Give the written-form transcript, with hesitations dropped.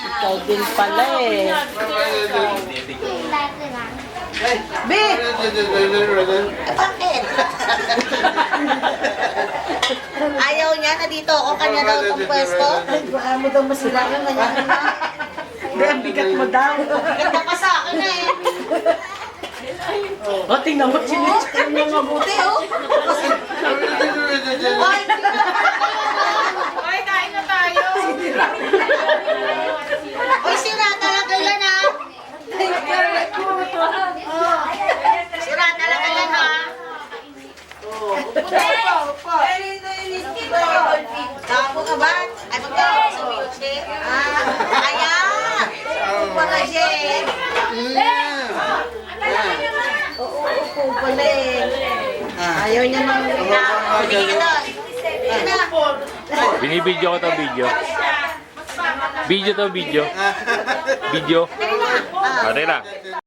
Ikaw din pala eh. B! Bakit? Ayaw niya na dito ako kanya daw itong pwesto? Ay, mo daw masilangan na niya na. Hindi, ang bigat mo daw. Ganda pa sa akin eh. O, tingnan mo, chinis ka niya mabuti, oh. Ay, kain na tayo. Uy, sira talaga yan, ha? Sira talaga yan, ha? Tapo ka ba? Ay, magkakaroon ko sa wheelchair? Ayan! Para siya eh. Oo, pala eh. Ayaw niya nang hindi ka doon. Binibidyo ko to video. Video to video. Video. Pare na.